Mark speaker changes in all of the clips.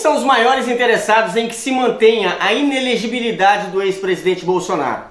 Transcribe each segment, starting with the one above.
Speaker 1: são os maiores interessados em que se mantenha a inelegibilidade do ex-presidente Bolsonaro?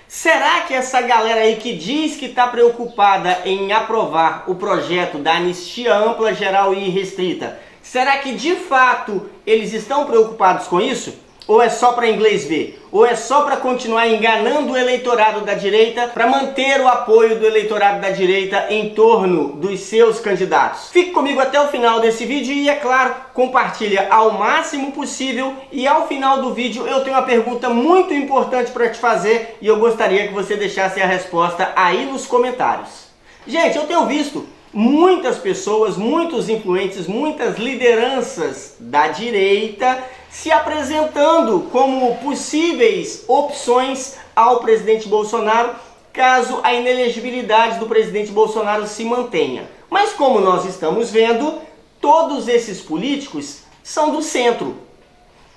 Speaker 1: Será que essa galera aí que diz que está preocupada em aprovar o projeto da anistia ampla, geral e irrestrita, será que de fato eles estão preocupados com isso? Ou é só para inglês ver? Ou é só para continuar enganando o eleitorado da direita para manter o apoio do eleitorado da direita em torno dos seus candidatos? Fique comigo até o final desse vídeo e, é claro, compartilha ao máximo possível. E ao final do vídeo eu tenho uma pergunta muito importante para te fazer e eu gostaria que você deixasse a resposta aí nos comentários. Gente, eu tenho visto muitas pessoas, muitos influentes, muitas lideranças da direita se apresentando como possíveis opções ao presidente Bolsonaro caso a inelegibilidade do presidente Bolsonaro se mantenha. Mas como nós estamos vendo, todos esses políticos são do centro.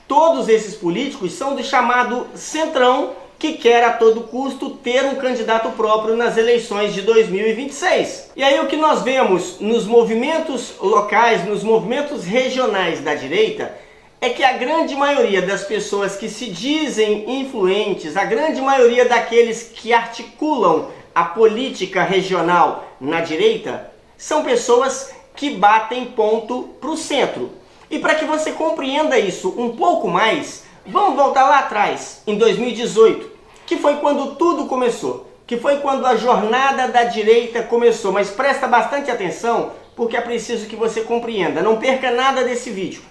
Speaker 1: Todos esses políticos são do chamado centrão, que quer a todo custo ter um candidato próprio nas eleições de 2026. E aí o que nós vemos nos movimentos locais, nos movimentos regionais da direita, é que a grande maioria das pessoas que se dizem influentes, a grande maioria daqueles que articulam a política regional na direita, são pessoas que batem ponto para o centro. E para que você compreenda isso um pouco mais, vamos voltar lá atrás, em 2018, que foi quando tudo começou, que foi quando a jornada da direita começou. Mas presta bastante atenção, porque é preciso que você compreenda. Não perca nada desse vídeo.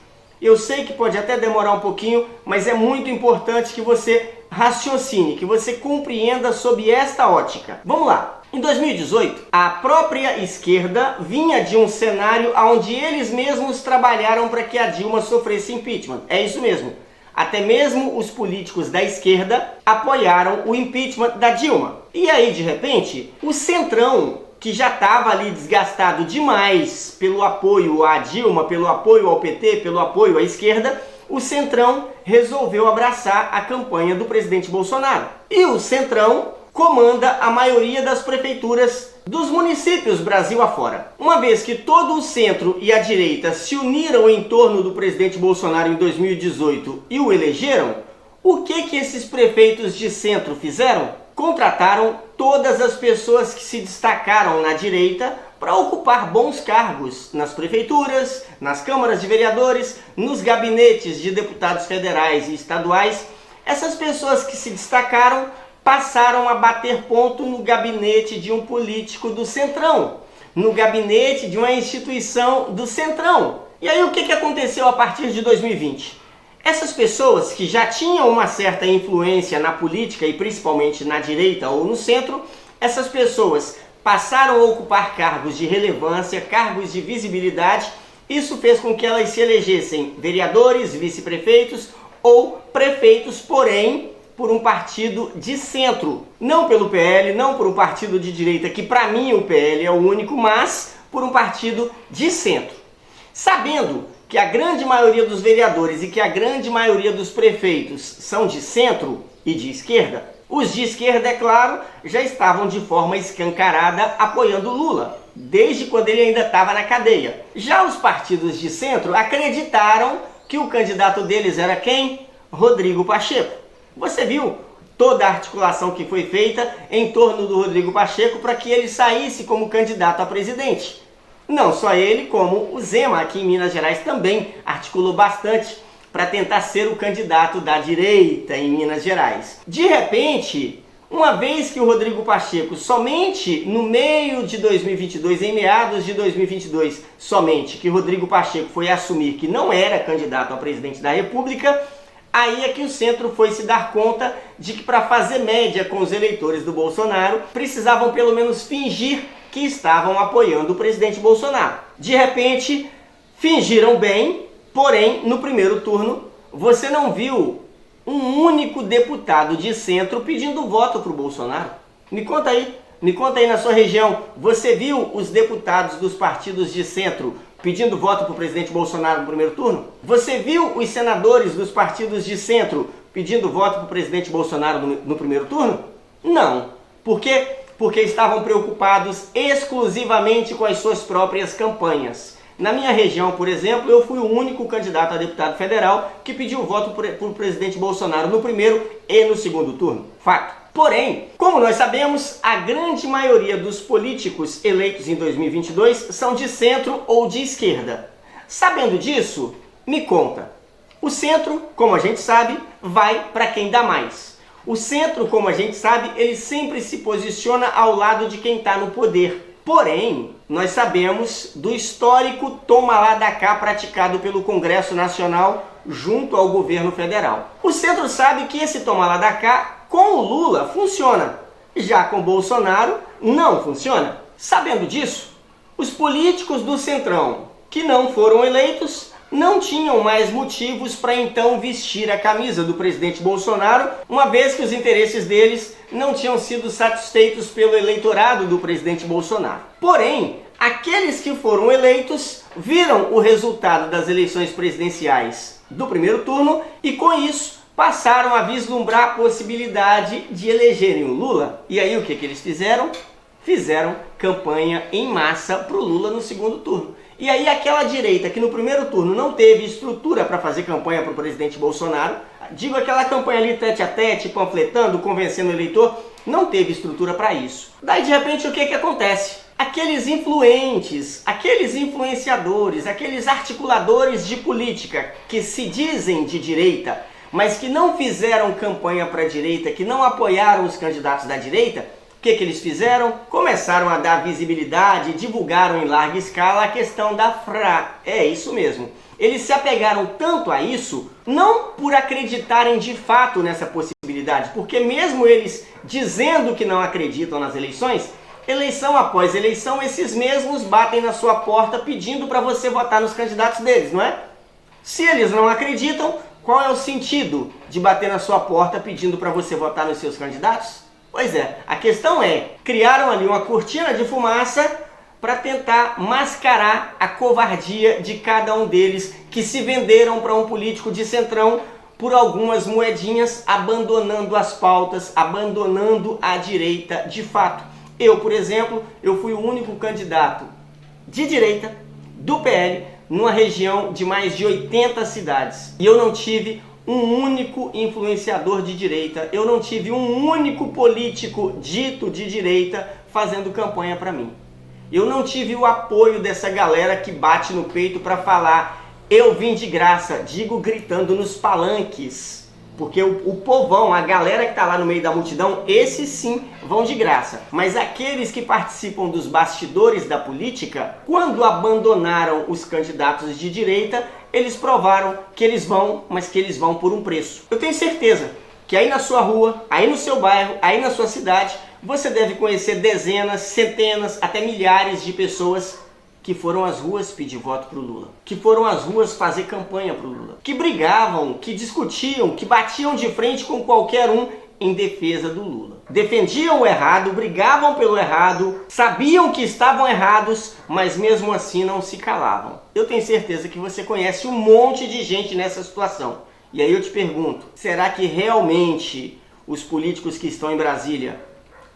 Speaker 1: Eu sei que pode até demorar um pouquinho, mas é muito importante que você raciocine, que você compreenda sob esta ótica. Vamos lá. Em 2018, a própria esquerda vinha de um cenário onde eles mesmos trabalharam para que a Dilma sofresse impeachment. É isso mesmo. Até mesmo os políticos da esquerda apoiaram o impeachment da Dilma. E aí, de repente, o centrão, que já estava ali desgastado demais pelo apoio à Dilma, pelo apoio ao PT, pelo apoio à esquerda, o centrão resolveu abraçar a campanha do presidente Bolsonaro. E o centrão comanda a maioria das prefeituras dos municípios Brasil afora. Uma vez que todo o centro e a direita se uniram em torno do presidente Bolsonaro em 2018 e o elegeram, o que esses prefeitos de centro fizeram? Contrataram todas as pessoas que se destacaram na direita para ocupar bons cargos nas prefeituras, nas câmaras de vereadores, nos gabinetes de deputados federais e estaduais. Essas pessoas que se destacaram passaram a bater ponto no gabinete de um político do centrão, no gabinete de uma instituição do centrão. E aí o que aconteceu a partir de 2020? Essas pessoas que já tinham uma certa influência na política e principalmente na direita ou no centro, essas pessoas passaram a ocupar cargos de relevância, cargos de visibilidade. Isso fez com que elas se elegessem vereadores, vice-prefeitos ou prefeitos, porém por um partido de centro. Não pelo PL, não por um partido de direita, que para mim o PL é o único, mas por um partido de centro. Sabendo que a grande maioria dos vereadores e que a grande maioria dos prefeitos são de centro e de esquerda, os de esquerda, é claro, já estavam de forma escancarada apoiando Lula, desde quando ele ainda estava na cadeia. Já os partidos de centro acreditaram que o candidato deles era quem? Rodrigo Pacheco. Você viu toda a articulação que foi feita em torno do Rodrigo Pacheco para que ele saísse como candidato a presidente. Não só ele, como o Zema aqui em Minas Gerais também articulou bastante para tentar ser o candidato da direita em Minas Gerais. De repente, uma vez que o Rodrigo Pacheco, somente no meio de 2022, em meados de 2022, somente que Rodrigo Pacheco foi assumir que não era candidato a presidente da República, aí é que o centro foi se dar conta de que para fazer média com os eleitores do Bolsonaro, precisavam pelo menos fingir que estavam apoiando o presidente Bolsonaro. De repente, fingiram bem, porém, no primeiro turno, você não viu um único deputado de centro pedindo voto para o Bolsonaro. Me conta aí na sua região, você viu os deputados dos partidos de centro pedindo voto para o presidente Bolsonaro no primeiro turno? Você viu os senadores dos partidos de centro pedindo voto para o presidente Bolsonaro no primeiro turno? Não. Por quê? Porque estavam preocupados exclusivamente com as suas próprias campanhas. Na minha região, por exemplo, eu fui o único candidato a deputado federal que pediu voto por o presidente Bolsonaro no primeiro e no segundo turno. Fato. Porém, como nós sabemos, a grande maioria dos políticos eleitos em 2022 são de centro ou de esquerda. Sabendo disso, me conta. O centro, como a gente sabe, vai para quem dá mais. O centro, como a gente sabe, ele sempre se posiciona ao lado de quem está no poder. Porém, nós sabemos do histórico toma lá da cá praticado pelo Congresso Nacional junto ao governo federal. O centro sabe que esse toma lá da cá com o Lula funciona, já com Bolsonaro não funciona. Sabendo disso, os políticos do Centrão que não foram eleitos não tinham mais motivos para então vestir a camisa do presidente Bolsonaro, uma vez que os interesses deles não tinham sido satisfeitos pelo eleitorado do presidente Bolsonaro. Porém, aqueles que foram eleitos viram o resultado das eleições presidenciais do primeiro turno e com isso passaram a vislumbrar a possibilidade de elegerem o Lula. E aí o que eles fizeram? Fizeram campanha em massa para o Lula no segundo turno. E aí aquela direita que no primeiro turno não teve estrutura para fazer campanha para o presidente Bolsonaro, digo aquela campanha ali tete a tete, panfletando, convencendo o eleitor, não teve estrutura para isso. Daí de repente o que acontece? Aqueles influentes, aqueles influenciadores, aqueles articuladores de política que se dizem de direita, mas que não fizeram campanha para a direita, que não apoiaram os candidatos da direita, o que eles fizeram? Começaram a dar visibilidade, divulgaram em larga escala a questão da FRA. É isso mesmo. Eles se apegaram tanto a isso, não por acreditarem de fato nessa possibilidade, porque mesmo eles dizendo que não acreditam nas eleições, eleição após eleição, esses mesmos batem na sua porta pedindo para você votar nos candidatos deles, não é? Se eles não acreditam, qual é o sentido de bater na sua porta pedindo para você votar nos seus candidatos? Pois é, a questão é, criaram ali uma cortina de fumaça para tentar mascarar a covardia de cada um deles que se venderam para um político de centrão por algumas moedinhas, abandonando as pautas, abandonando a direita de fato. Eu, por exemplo, eu fui o único candidato de direita do PL numa região de mais de 80 cidades. E eu não tive um único influenciador de direita, eu não tive um único político dito de direita fazendo campanha para mim. Eu não tive o apoio dessa galera que bate no peito para falar eu vim de graça, digo gritando nos palanques. Porque o povão, a galera que está lá no meio da multidão, esses sim vão de graça. Mas aqueles que participam dos bastidores da política, quando abandonaram os candidatos de direita, eles provaram que eles vão, mas que eles vão por um preço. Eu tenho certeza que aí na sua rua, aí no seu bairro, aí na sua cidade, você deve conhecer dezenas, centenas, até milhares de pessoas que foram às ruas pedir voto para o Lula, que foram às ruas fazer campanha para o Lula, que brigavam, que discutiam, que batiam de frente com qualquer um em defesa do Lula. Defendiam o errado, brigavam pelo errado, sabiam que estavam errados, mas mesmo assim não se calavam. Eu tenho certeza que você conhece um monte de gente nessa situação. E aí eu te pergunto, será que realmente os políticos que estão em Brasília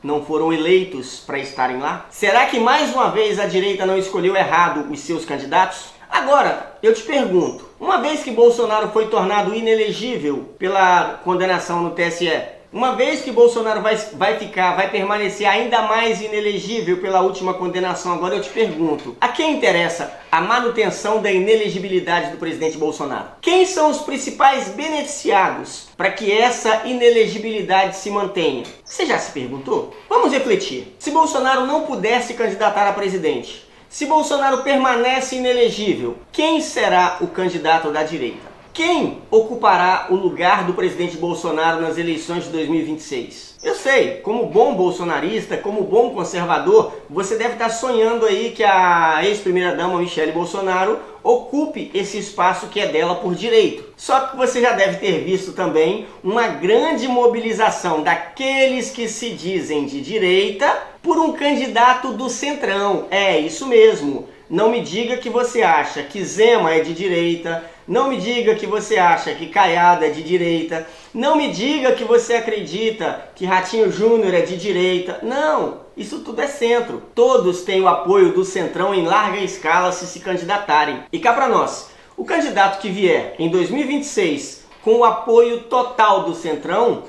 Speaker 1: não foram eleitos para estarem lá? Será que mais uma vez a direita não escolheu errado os seus candidatos? Agora, eu te pergunto, uma vez que Bolsonaro foi tornado inelegível pela condenação no TSE, uma vez que Bolsonaro vai permanecer ainda mais inelegível pela última condenação, agora eu te pergunto, a quem interessa a manutenção da inelegibilidade do presidente Bolsonaro? Quem são os principais beneficiados para que essa inelegibilidade se mantenha? Você já se perguntou? Vamos refletir. Se Bolsonaro não puder se candidatar a presidente, se Bolsonaro permanece inelegível, quem será o candidato da direita? Quem ocupará o lugar do presidente Bolsonaro nas eleições de 2026? Eu sei, como bom bolsonarista, como bom conservador, você deve estar sonhando aí que a ex-primeira-dama Michele Bolsonaro ocupe esse espaço que é dela por direito. Só que você já deve ter visto também uma grande mobilização daqueles que se dizem de direita por um candidato do Centrão. É isso mesmo. não me diga que você acha que Zema é de direita, não me diga que você acha que Caiado é de direita, não me diga que você acredita que Ratinho Júnior é de direita. Não, isso tudo é centro. Todos têm o apoio do Centrão em larga escala se candidatarem. E cá pra nós, o candidato que vier em 2026 com o apoio total do Centrão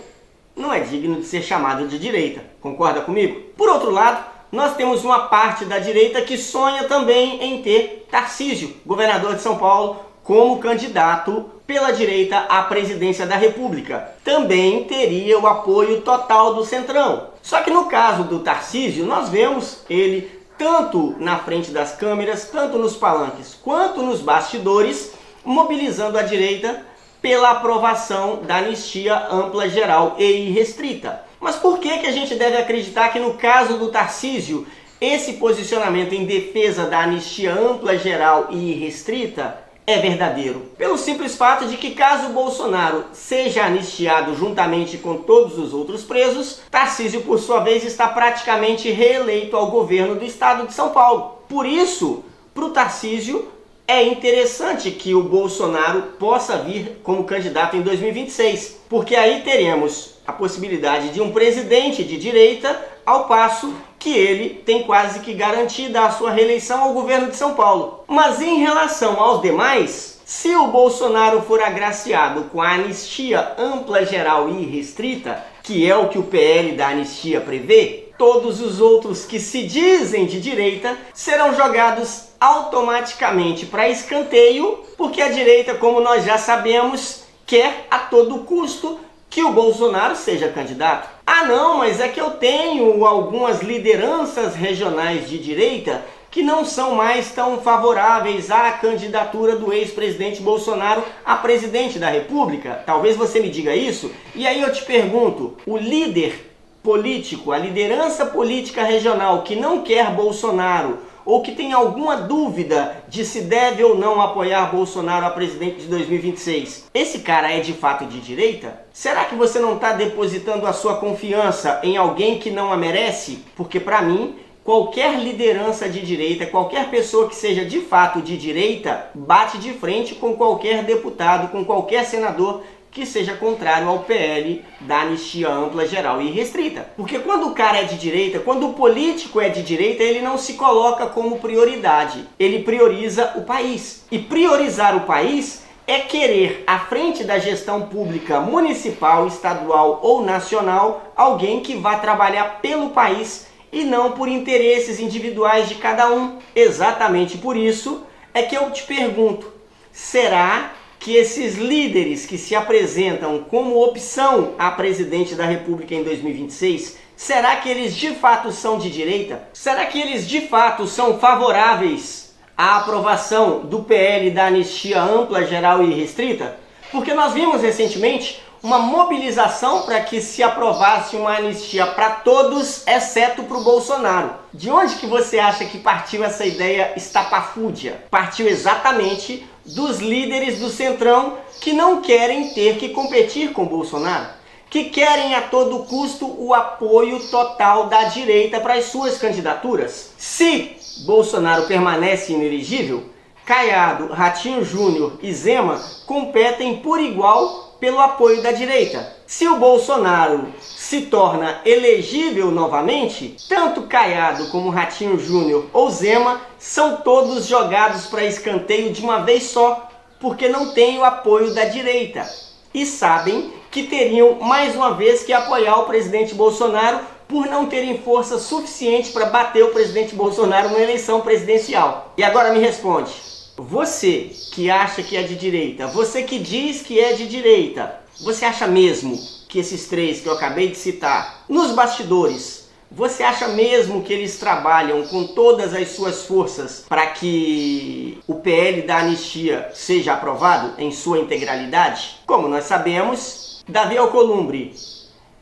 Speaker 1: não é digno de ser chamado de direita. Concorda comigo? Por outro lado, nós temos uma parte da direita que sonha também em ter Tarcísio, governador de São Paulo, como candidato pela direita à presidência da República. Também teria o apoio total do Centrão. Só que no caso do Tarcísio, nós vemos ele tanto na frente das câmeras, tanto nos palanques, quanto nos bastidores, mobilizando a direita pela aprovação da anistia ampla, geral e irrestrita. Mas por que a gente deve acreditar que no caso do Tarcísio, esse posicionamento em defesa da anistia ampla, geral e irrestrita é verdadeiro? Pelo simples fato de que caso Bolsonaro seja anistiado juntamente com todos os outros presos, Tarcísio, por sua vez, está praticamente reeleito ao governo do estado de São Paulo. Por isso, para o Tarcísio, é interessante que o Bolsonaro possa vir como candidato em 2026, porque aí teremos a possibilidade de um presidente de direita, ao passo que ele tem quase que garantida a sua reeleição ao governo de São Paulo. Mas em relação aos demais, se o Bolsonaro for agraciado com a anistia ampla, geral e irrestrita, que é o que o PL da anistia prevê, todos os outros que se dizem de direita serão jogados automaticamente para escanteio, porque a direita, como nós já sabemos, quer a todo custo que o Bolsonaro seja candidato. Ah não, mas é que eu tenho algumas lideranças regionais de direita que não são mais tão favoráveis à candidatura do ex-presidente Bolsonaro a presidente da República. Talvez você me diga isso, e aí eu te pergunto, o líder político, a liderança política regional que não quer Bolsonaro, ou que tem alguma dúvida de se deve ou não apoiar Bolsonaro a presidente de 2026, esse cara é de fato de direita? Será que você não está depositando a sua confiança em alguém que não a merece? Porque para mim, qualquer liderança de direita, qualquer pessoa que seja de fato de direita, bate de frente com qualquer deputado, com qualquer senador que seja contrário ao PL da anistia ampla, geral e restrita. Porque quando o cara é de direita, quando o político é de direita, ele não se coloca como prioridade. Ele prioriza o país. E priorizar o país é querer, à frente da gestão pública municipal, estadual ou nacional, alguém que vá trabalhar pelo país e não por interesses individuais de cada um. Exatamente por isso é que eu te pergunto, será que esses líderes que se apresentam como opção a presidente da República em 2026, será que eles de fato são de direita? Será que eles de fato são favoráveis à aprovação do PL da anistia ampla, geral e restrita? Porque nós vimos recentemente uma mobilização para que se aprovasse uma anistia para todos, exceto para o Bolsonaro. De onde que você acha que partiu essa ideia estapafúrdia? Partiu exatamente dos líderes do Centrão que não querem ter que competir com o Bolsonaro, que querem a todo custo o apoio total da direita para as suas candidaturas. Se Bolsonaro permanece inelegível, Caiado, Ratinho Júnior e Zema competem por igual pelo apoio da direita. Se o Bolsonaro se torna elegível novamente, tanto Caiado como Ratinho Júnior ou Zema são todos jogados para escanteio de uma vez só, porque não têm o apoio da direita. E sabem que teriam mais uma vez que apoiar o presidente Bolsonaro por não terem força suficiente para bater o presidente Bolsonaro na eleição presidencial. E agora me responde, você que acha que é de direita, você que diz que é de direita, você acha mesmo que esses três que eu acabei de citar, nos bastidores, você acha mesmo que eles trabalham com todas as suas forças para que o PL da anistia seja aprovado em sua integralidade? Como nós sabemos, Davi Alcolumbre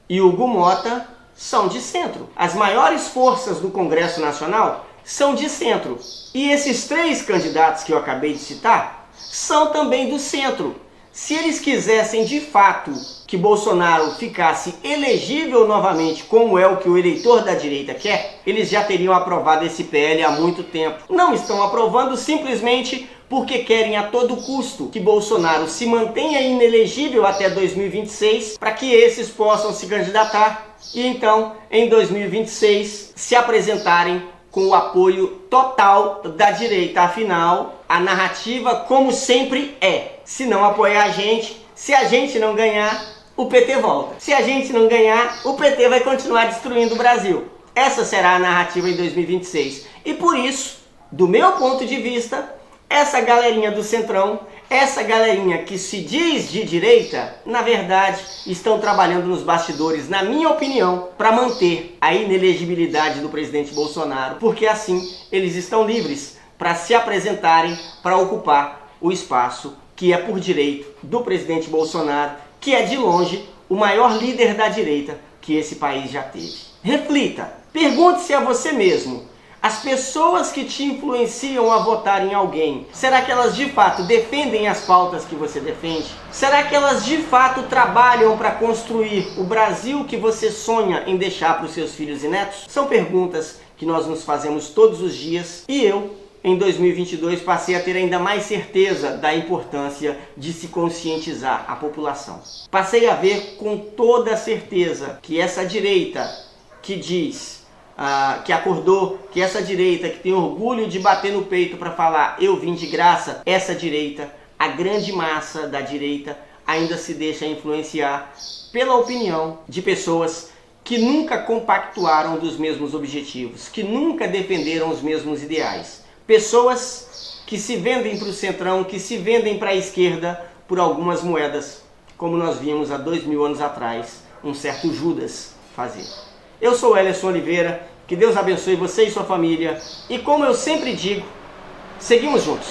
Speaker 1: e Hugo Mota são de centro. As maiores forças do Congresso Nacional são de centro. E esses três candidatos que eu acabei de citar são também do centro. Se eles quisessem de fato que Bolsonaro ficasse elegível novamente, como é o que o eleitor da direita quer, eles já teriam aprovado esse PL há muito tempo. Não estão aprovando simplesmente porque querem a todo custo que Bolsonaro se mantenha inelegível até 2026 para que esses possam se candidatar e então, em 2026, se apresentarem com o apoio total da direita. Afinal, a narrativa, como sempre, é: se não apoiar a gente, se a gente não ganhar, o PT volta. Se a gente não ganhar, o PT vai continuar destruindo o Brasil. Essa será a narrativa em 2026. E por isso, do meu ponto de vista, essa galerinha do Centrão, essa galerinha que se diz de direita, na verdade, estão trabalhando nos bastidores, na minha opinião, para manter a inelegibilidade do presidente Bolsonaro, porque assim eles estão livres para se apresentarem, para ocupar o espaço que é por direito do presidente Bolsonaro, que é de longe o maior líder da direita que esse país já teve. Reflita, pergunte-se a você mesmo: as pessoas que te influenciam a votar em alguém, será que elas de fato defendem as pautas que você defende? Será que elas de fato trabalham para construir o Brasil que você sonha em deixar para os seus filhos e netos? São perguntas que nós nos fazemos todos os dias e eu, em 2022, passei a ter ainda mais certeza da importância de se conscientizar a população. Passei a ver com toda certeza que essa direita que diz que acordou, que essa direita que tem orgulho de bater no peito para falar eu vim de graça, essa direita, a grande massa da direita, ainda se deixa influenciar pela opinião de pessoas que nunca compactuaram dos mesmos objetivos, que nunca defenderam os mesmos ideais. Pessoas que se vendem para o centrão, que se vendem para a esquerda por algumas moedas, como nós vimos há 2000 anos atrás um certo Judas fazer. Eu sou Wellerson Oliveira, que Deus abençoe você e sua família, e como eu sempre digo, seguimos juntos.